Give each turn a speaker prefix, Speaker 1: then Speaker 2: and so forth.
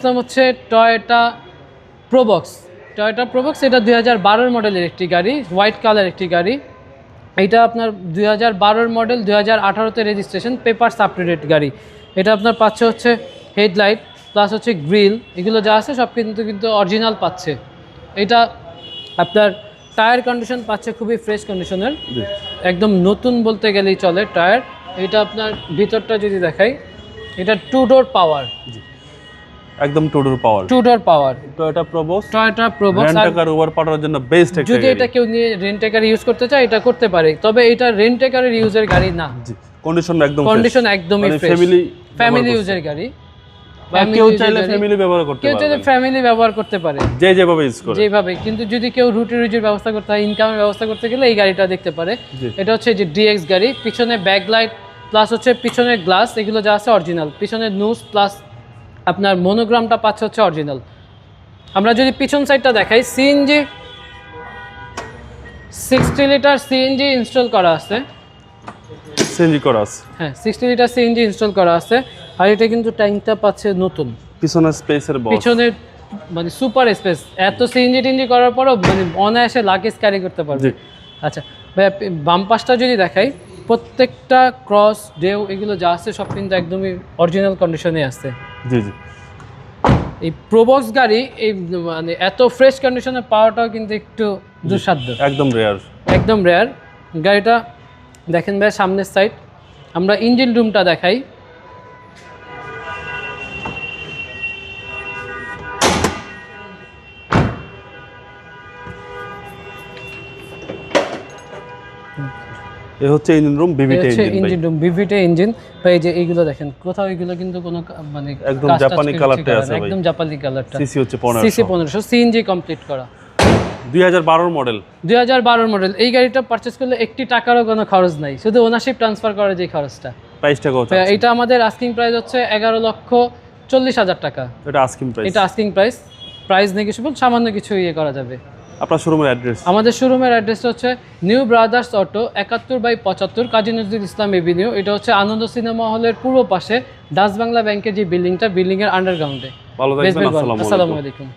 Speaker 1: আসলাম হচ্ছে Toyota Probox. এটা 2012 মডেলের একটি গাড়ি, হোয়াইট কালার একটি গাড়ি। এইটা আপনার 2012 মডেল, 2018-তে registration, papers up to date গাড়ি। এটা আপনার পাচ্ছে হচ্ছে হেডলাইট প্লাস হচ্ছে গ্রিল, এগুলো যা আছে সব কিন্তু অরিজিনাল পাচ্ছে। এটা আপনার টায়ার কন্ডিশন পাচ্ছে খুবই ফ্রেশ কন্ডিশনের, একদম নতুন বলতে গেলেই চলে টায়ার। এটা আপনার ভিতরটা যদি দেখাই, এটা 2 ডোর পাওয়ার,
Speaker 2: একদম 2 ডোর
Speaker 1: পাওয়ার
Speaker 2: টয়োটা প্রোবক্স।
Speaker 1: আর
Speaker 2: রেন্ট কার ওভার পাওয়ার জন্য বেস্ট একটা গাড়ি।
Speaker 1: যদি এটা কেউ নিয়ে রেন্ট কার ইউজ করতে চায় এটা করতে পারে, তবে এটা রেন্ট কারের ইউজের গাড়ি না।
Speaker 2: কন্ডিশন
Speaker 1: একদমই ফ্রেশ, ফ্যামিলি ইউজের গাড়ি।
Speaker 2: কেউ চাইলে ফ্যামিলি
Speaker 1: ব্যবহার করতে পারে
Speaker 2: যেভাবে ইউজ করে,
Speaker 1: যেভাবে। কিন্তু যদি কেউ রুজির ব্যবস্থা করতে হয়, ইনকামের ব্যবস্থা করতে গেলে এই গাড়িটা দেখতে পারে। এটা হচ্ছে যে ডিএক্স গাড়ি, পিছনে ব্যাকলাইট প্লাস হচ্ছে পিছনের গ্লাস, এগুলো যা আছে অরিজিনাল। পিছনের নুজ প্লাস আপনার মনোগ্রামটা পাচ্ছে হচ্ছে অরিজিনাল। আমরা যদি পিছন সাইডটা দেখাই, সিএনজি 60 লিটার সিএনজি ইনস্টল করা আছে। হ্যাঁ, 60 লিটার সিএনজি ইনস্টল করা আছে। আর এটা কিন্তু ট্যাঙ্কটা পাচ্ছে নতুন,
Speaker 2: পিছনের স্পেসের বস,
Speaker 1: পিছনে মানে সুপার স্পেস। এত সিএনজি টিএনজি করার পরও মানে অনায়াসে লাগেজ ক্যারি করতে পারবে। আচ্ছা ভাইয়া, বাম পাশটা যদি দেখাই, প্রত্যেকটা ক্রস ডেউ এগুলো যা আছে সব কিন্তু একদমই অরিজিনাল কন্ডিশনে আছে। এই প্রোবক্স গাড়ি এই মানে এত ফ্রেশ কন্ডিশনে পাওয়াটাও কিন্তু একটু দুঃসাধ্য, একদম রেয়ার। গাড়িটা দেখেন ভাই, সামনের সাইড। আমরা ইঞ্জিন রুমটা দেখাই।
Speaker 2: এই হচ্ছে ইঞ্জিন রুম,
Speaker 1: ভিভিটে ইঞ্জিন। ভাই যে এইগুলো দেখেন, কোথাও এগুলো কিন্তু কোনো মানে
Speaker 2: একদম জাপানি কালারটা আছে ভাই,
Speaker 1: একদম জাপানি কালারটা।
Speaker 2: সিসি হচ্ছে 1500
Speaker 1: সিএনজি কমপ্লিট করা,
Speaker 2: 2012 মডেল।
Speaker 1: এই গাড়িটা পারচেজ করলে একটি টাকারও কোনো খরচ নাই, শুধু ওনারশিপ ট্রান্সফার করার যে খরচটা।
Speaker 2: প্রাইসটা কত?
Speaker 1: এটা আমাদের আস্কিং প্রাইস হচ্ছে 11,40,000 টাকা।
Speaker 2: এটা আস্কিং
Speaker 1: প্রাইস নেগোশিয়েবল, সামান্য কিছু ইয়ে করা যাবে।
Speaker 2: আপনার শোরুমের অ্যাড্রেস?
Speaker 1: আমাদের শোরুমের অ্যাড্রেসটা হচ্ছে new brothers auto, 71/75 Kazi Nazrul Islam Avenue. এটা হচ্ছে আনন্দ সিনেমা হলের পূর্ব পাশে ডাচ বাংলা ব্যাংকের যে বিল্ডিংটা, বিল্ডিংয়ের আন্ডারগ্রাউন্ডে।
Speaker 2: ভালো থাকবেন,
Speaker 1: আসসালামু আলাইকুম।